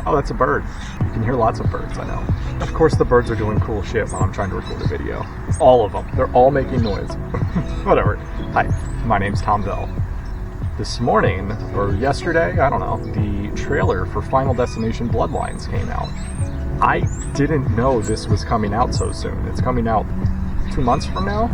Oh, that's a bird. You can hear lots of birds, I know. Of course the birds are doing cool shit while I'm trying to record a video. All of them. They're all making noise. Whatever. Hi, my name's Tom Velle. This morning, or yesterday, I don't know, the trailer for Final Destination Bloodlines came out. I didn't know this was coming out so soon. It's coming out 2 months from now.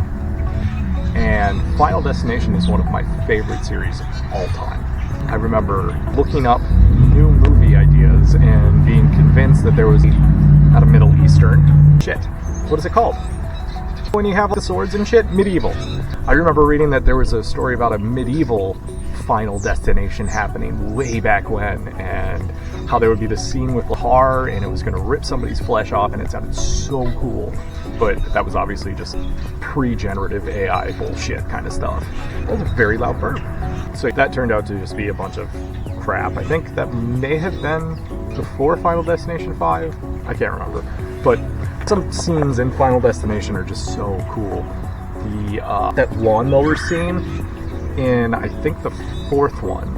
And Final Destination is one of my favorite series of all time. I remember looking up new movie ideas and being convinced that there was a Middle Eastern shit. What is it called? When you have the swords and shit? Medieval. I remember reading that there was a story about a medieval Final Destination happening way back when, and how there would be this scene with Lahar and it was going to rip somebody's flesh off, and it sounded so cool. But that was obviously just pre-generative AI bullshit kind of stuff. That was a very loud burp. So that turned out to just be a bunch of crap. I think that may have been before Final Destination 5. I can't remember. But some scenes in Final Destination are just so cool. That lawnmower scene in, I think, the fourth one.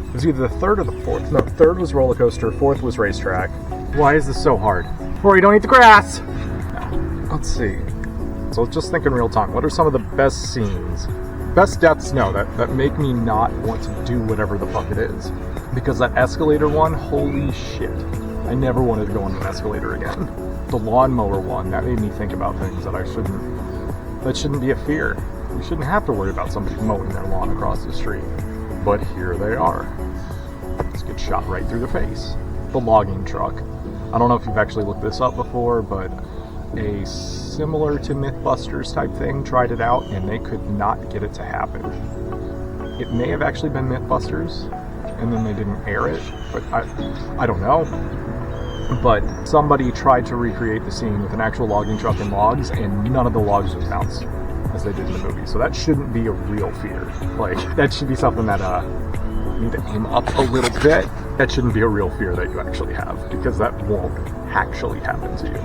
It was either the third or the fourth. No, third was roller coaster, fourth was racetrack. Why is this so hard? Rory, don't eat the grass! No. Let's see. So just think in real time. What are some of the best scenes? Best deaths, no, that make me not want to do whatever the fuck it is. Because that escalator one, holy shit. I never wanted to go on an escalator again. The lawnmower one, that made me think about things that shouldn't be a fear. We shouldn't have to worry about somebody mowing their lawn across the street. But here they are. Just get shot right through the face. The logging truck. I don't know if you've actually looked this up before, but a similar to Mythbusters type thing tried it out and they could not get it to happen. It may have actually been Mythbusters and then they didn't air it, but I don't know. But somebody tried to recreate the scene with an actual logging truck and logs, and none of the logs would bounce as they did in the movie. So that shouldn't be a real fear. Like, that should be something that you need to aim up a little bit. That shouldn't be a real fear that you actually have, because that won't actually happen to you.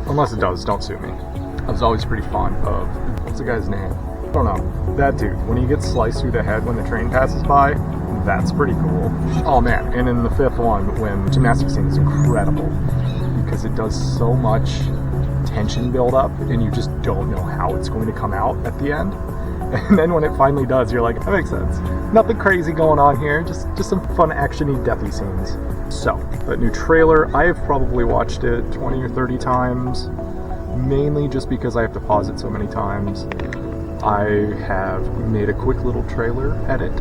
Unless it does, don't sue me. I was always pretty fond of, what's the guy's name? I don't know. That dude. When he gets sliced through the head when the train passes by, that's pretty cool. Oh man, and in the fifth one, when the gymnastic scene is incredible, because it does so much tension build up, and you just don't know how it's going to come out at the end. And then when it finally does, you're like, that makes sense. Nothing crazy going on here, just some fun action-y, deathy scenes. So, that new trailer, I have probably watched it 20 or 30 times, mainly just because I have to pause it so many times. I have made a quick little trailer edit.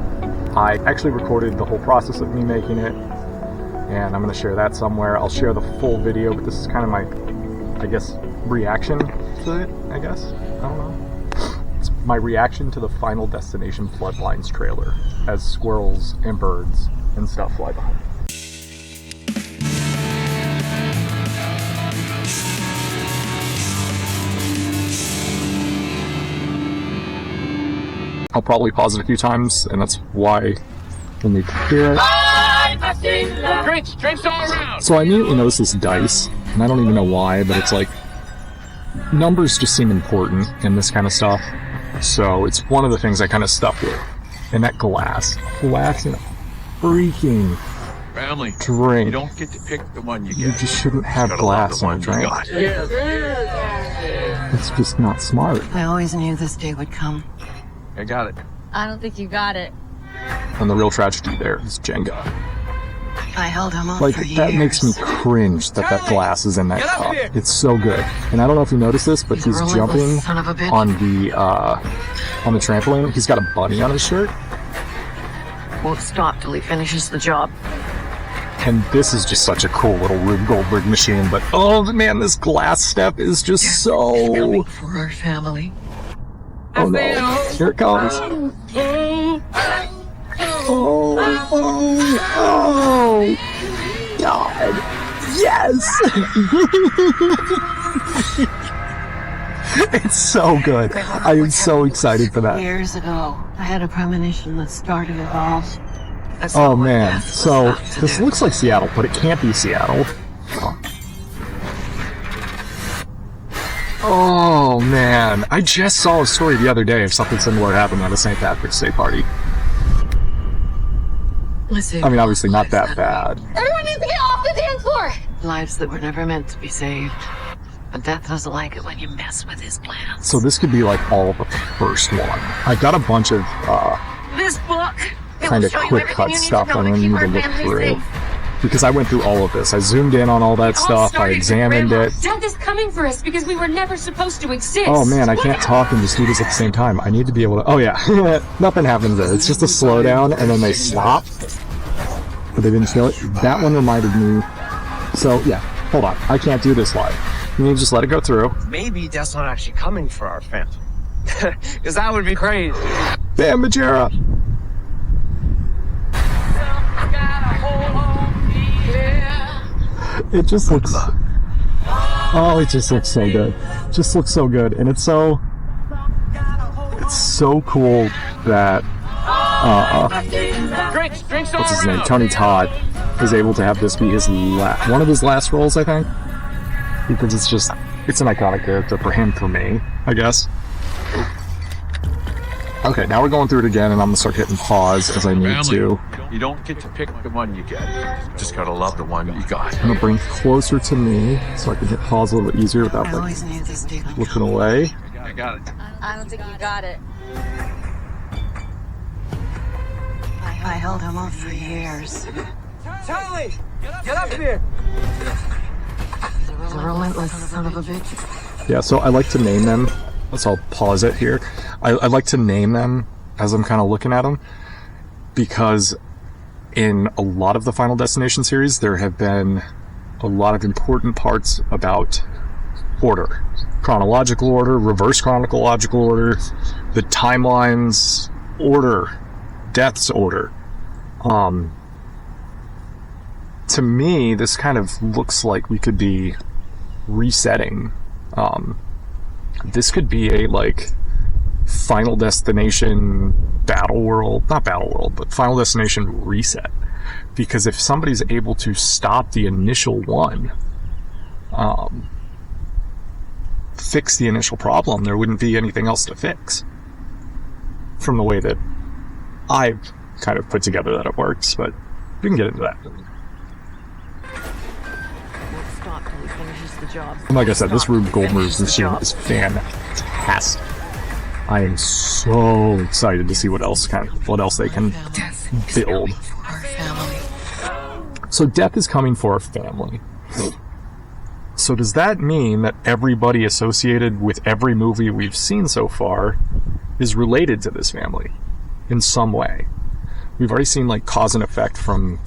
I actually recorded the whole process of me making it, and I'm going to share that somewhere. I'll share the full video, but this is kind of my, I guess, reaction to it, I guess. I don't know. It's my reaction to the Final Destination Bloodlines trailer, as squirrels and birds and stuff fly behind me. I'll probably pause it a few times, and that's why you'll need to hear it. Drinks all around. So I immediately noticed this dice, and I don't even know why, but it's like, numbers just seem important in this kind of stuff. So it's one of the things I kind of stuck with. And that glass in a freaking Family drink. You don't get to pick the one you get. You just shouldn't have glass in a drink. It's just not smart. I always knew this day would come. I got it. I don't think you got it. And the real tragedy there is Jenga. I held him up Like, for years. that makes me cringe that glass is in that cup. It's so good. And I don't know if you noticed this, but he's jumping son of a bitch. on the trampoline. He's got a bunny on his shirt. Won't stop till he finishes the job. And this is just such a cool little Rube Goldberg machine, but oh man, this glass step is just Coming so... for our family. Oh no, here it comes. Oh, God, yes! It's so good. I am so excited for that. Years ago, I had a premonition that started it all. Oh man, so this looks like Seattle, but it can't be Seattle. Oh man, I just saw a story the other day of something similar happened at a St. Patrick's Day party. Listen, I mean, obviously not that bad. Everyone needs to get off the dance floor! Lives that were never meant to be saved. But Death doesn't like it when you mess with his plans. So this could be like all the first one. I got a bunch of This book kind of quick cut stuff I'm gonna need to look through. Because I went through all of this. I zoomed in on all that stuff. I examined it. Death is coming for us because we were never supposed to exist. Oh man, I can't talk and just do this at the same time. I need to be able to... Oh yeah, nothing happens there. It's just a slowdown and then they stop. But they didn't show it. That one reminded me. So yeah, hold on. I can't do this live. You need to just let it go through. Maybe Death's not actually coming for our family. Because that would be crazy. Damn, Majera! It just looks... Oh, it just looks so good. Just looks so good. And it's so cool that... what's his name? Tony Todd is able to have this be his one of his last roles, I think. Because it's an iconic character for him, for me, I guess. Okay, now we're going through it again, and I'm gonna start hitting pause as I need to. You don't get to pick the one you get. Just gotta love the one you got. I'm gonna bring closer to me so I can hit pause a little bit easier without I like always knew this day would looking away. I got it. I don't think you got it. I held him up for years. Charlie! Get up here! He's a relentless son of a bitch. Yeah, so I like to name them. So I'll pause it here. I like to name them as I'm kind of looking at them because in a lot of the Final Destination series, there have been a lot of important parts about order. Chronological order, reverse chronological order, the timelines, order, Death's order. To me, this kind of looks like we could be resetting. This could be a, like, Final Destination Battle World, not Battle World, but Final Destination reset. Because if somebody's able to stop the initial one, fix the initial problem, there wouldn't be anything else to fix. From the way that I've kind of put together that it works, but we can get into that. Stop till he finishes the job. And like I said, this Rube Goldberg machine is fantastic. I am so excited to see what else they can build. Our family. So Death is coming for our family. So does that mean that everybody associated with every movie we've seen so far is related to this family in some way? We've already seen like cause and effect from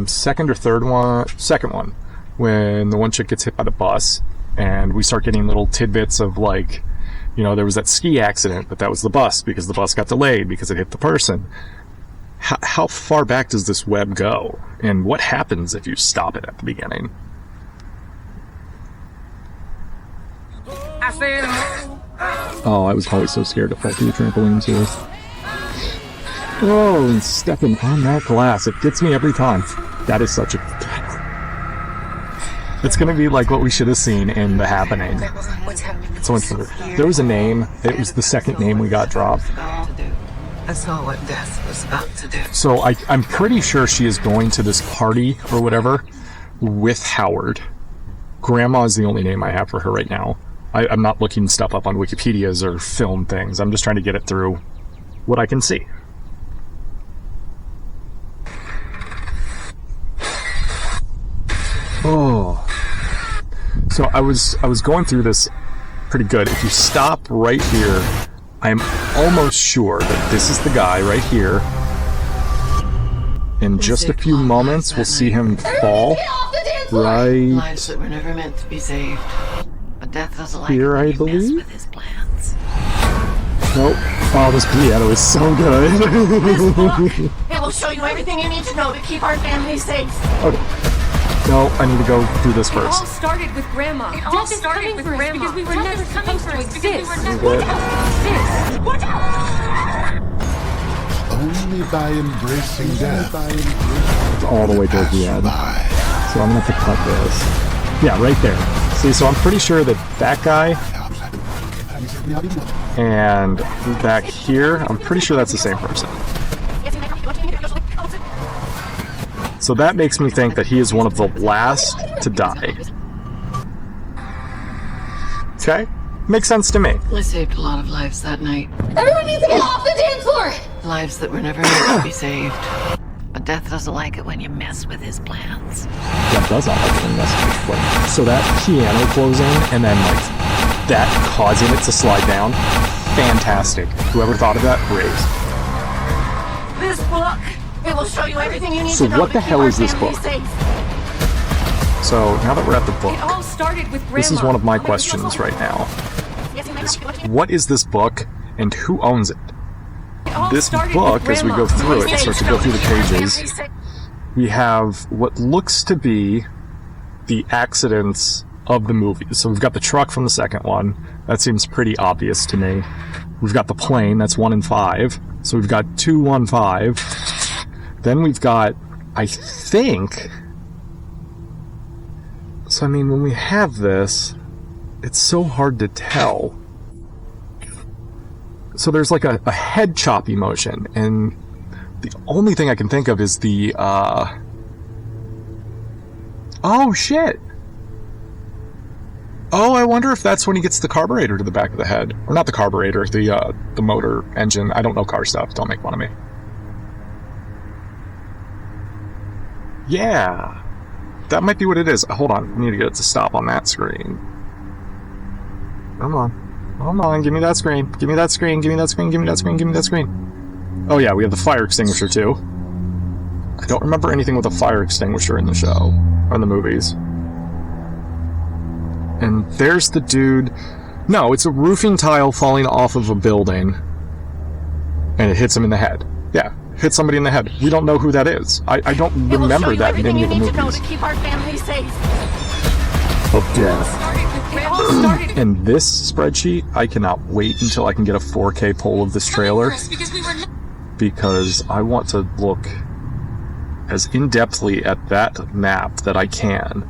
second one, when the one chick gets hit by the bus, and we start getting little tidbits of like, you know, there was that ski accident, but that was the bus because the bus got delayed because it hit the person. How far back does this web go? And what happens if you stop it at the beginning? Oh, I was always so scared to fall through the trampoline too. Oh, and stepping on that glass. It gets me every time. That is such a... It's gonna be like what we should have seen in The Happening. So there was a name. It was the second name we got dropped. I saw what Death was about to do. So I'm pretty sure she is going to this party or whatever with Howard. Grandma is the only name I have for her right now. I'm not looking stuff up on Wikipedia's or film things. I'm just trying to get it through what I can see. Oh. So I was going through this pretty good. If you stop right here, I'm almost sure that this is the guy right here. In just a few moments, we'll see him fall. Right Lives that were never meant to be saved. But Death doesn't like here, it when I you mess believe. with his plans. Nope. Oh, this piano is so good. It will show you everything you need to know to keep our family safe. Okay. No, I need to go through this It all first. started with Grandma. Death is coming for us because we were never supposed to exist. Only by embracing death. It's all the way towards the end. So I'm gonna have to cut this. Yeah, right there. See, so I'm pretty sure that that guy and back here, I'm pretty sure that's the same person. So that makes me think that he is one of the last to die. Okay? Makes sense to me. We saved a lot of lives that night. Everyone needs to get off the dance floor! Lives that were never meant to be saved. But Death doesn't like it when you mess with his plans. That does not like it when you mess with his plans. So that piano flows in, and then, like, that causing it to slide down. Fantastic. Whoever thought of that, raised. This book, it will show you everything you need So to know what to the keep hell our is this family book? safe. So now that we're at the book, It all started with Grandma. this is one of my questions right now. What is this book, and who owns it? This book, as we go through it, start to go through the pages, we have what looks to be the accidents of the movie. So we've got the truck from the second one. That seems pretty obvious to me. We've got the plane. That's 1 and 5. So we've got 2, 1, 5. Then we've got, I think... So, I mean, when we have this, it's so hard to tell. So there's like a head choppy motion, and the only thing I can think of is the, oh, shit! Oh, I wonder if that's when he gets the carburetor to the back of the head. Or not the carburetor, the motor engine. I don't know car stuff, don't make fun of me. Yeah! That might be what it is. Hold on, I need to get it to stop on that screen. Come on. Come on, give me that screen. Give me that screen, give me that screen, give me that screen, give me that screen. Oh yeah, we have the fire extinguisher too. I don't remember anything with a fire extinguisher in the show, or in the movies. And there's the dude... No, it's a roofing tile falling off of a building. And it hits him in the head. Yeah, hit somebody in the head. We don't know who that is. I don't remember that in any of the movies. It will show you everything you need to know to keep our family safe. Of death. And this spreadsheet, I cannot wait until I can get a 4K poll of this trailer, because I want to look as in-depthly at that map that I can,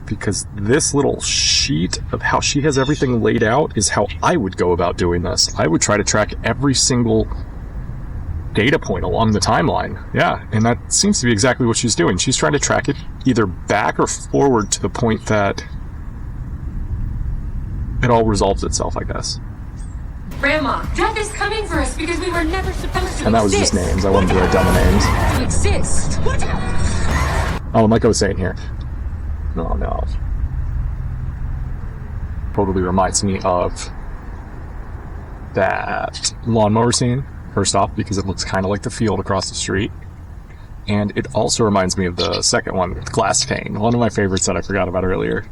because this little sheet of how she has everything laid out is how I would go about doing this. I would try to track every single data point along the timeline. Yeah, and that seems to be exactly what she's doing. She's trying to track it either back or forward to the point that it all resolves itself, I guess. Grandma, Death is coming for us because we were never supposed to And that was just names. I wanted to write down the names. To exist. Oh, like I was saying here. Oh no. Totally reminds me of that lawnmower scene. First off, because it looks kind of like the field across the street. And it also reminds me of the second one, with glass pane. One of my favorites that I forgot about earlier.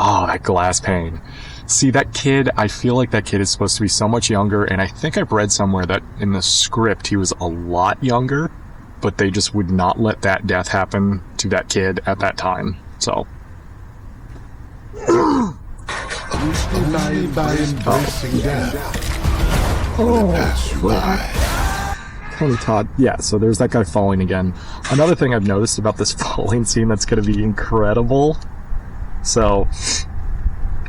Oh, that glass pane. See, that kid, I feel like that kid is supposed to be so much younger, and I think I've read somewhere that in the script he was a lot younger, but they just would not let that death happen to that kid at that time. So. Only by embracing death. Pass you by. Tony Todd. Yeah, so there's that guy falling again. Another thing I've noticed about this falling scene that's going to be incredible. So,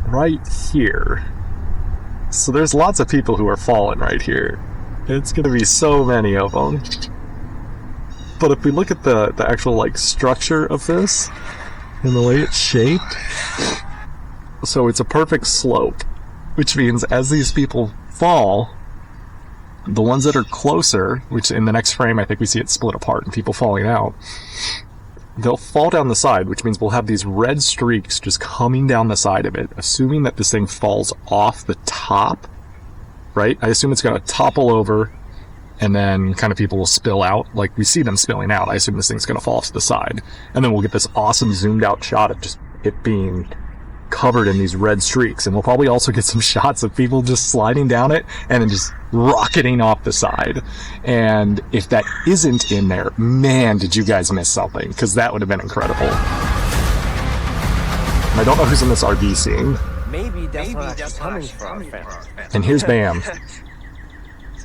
right here. So there's lots of people who are falling right here. It's going to be so many of them. But if we look at the actual, like, structure of this, and the way it's shaped, so it's a perfect slope, which means as these people fall, the ones that are closer, which in the next frame I think we see it split apart and people falling out, they'll fall down the side, which means we'll have these red streaks just coming down the side of it, assuming that this thing falls off the top, right? I assume it's going to topple over, and then kind of people will spill out. Like, we see them spilling out. I assume this thing's going to fall off to the side. And then we'll get this awesome zoomed out shot of just it being covered in these red streaks, and we'll probably also get some shots of people just sliding down it and then just rocketing off the side. And if that isn't in there, man, did you guys miss something, because that would have been incredible. And I don't know who's in this RV scene. Maybe that's not actually coming for our family. And here's Bam.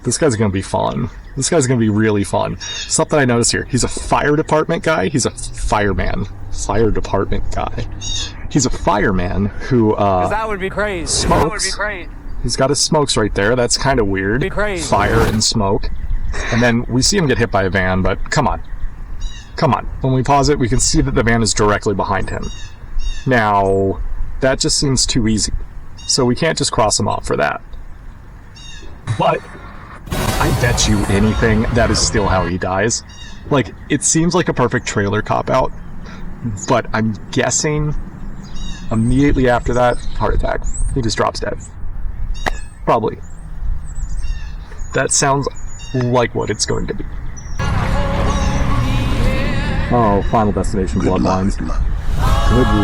This guy's gonna be fun. This guy's gonna be really fun. Something I noticed here. He's a fire department guy. He's a fireman. Fire department guy. He's a fireman who That would be crazy. smokes. He's got his smokes right there. That's kind of weird. Be crazy. Fire and smoke. And then we see him get hit by a van, but come on. Come on. When we pause it, we can see that the van is directly behind him. Now, that just seems too easy. So we can't just cross him off for that. But I bet you anything that is still how he dies. Like, it seems like a perfect trailer cop-out, but I'm guessing immediately after that, heart attack. He just drops dead. Probably. That sounds like what it's going to be. Oh, Final Destination Bloodlines. Good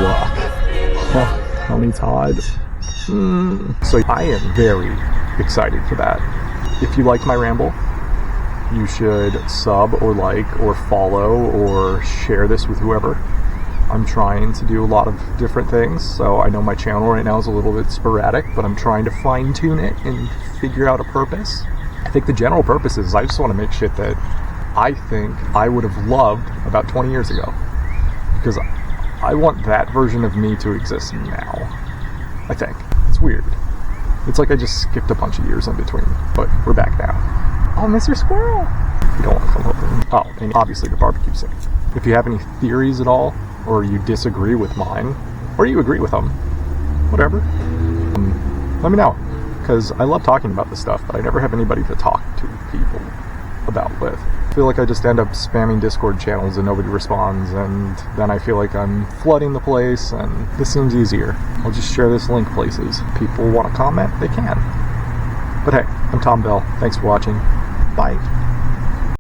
luck. Oh, Tony Todd. So I am very excited for that. If you liked my ramble, you should sub or like or follow or share this with whoever. I'm trying to do a lot of different things, so I know my channel right now is a little bit sporadic, but I'm trying to fine-tune it and figure out a purpose. I think the general purpose is I just want to make shit that I think I would have loved about 20 years ago. Because I want that version of me to exist now. I think. It's weird. It's like I just skipped a bunch of years in between, but we're back now. Oh, Mr. Squirrel! You don't want to come over. Oh, and obviously the barbecue scene. If you have any theories at all, or you disagree with mine, or you agree with them, whatever, let me know. Because I love talking about this stuff, but I never have anybody to talk to people about with. I feel like I just end up spamming Discord channels and nobody responds, and then I feel like I'm flooding the place, and this seems easier. I'll just share this link places. People want to comment, they can. But hey, I'm Tom Velle. Thanks for watching. Bye.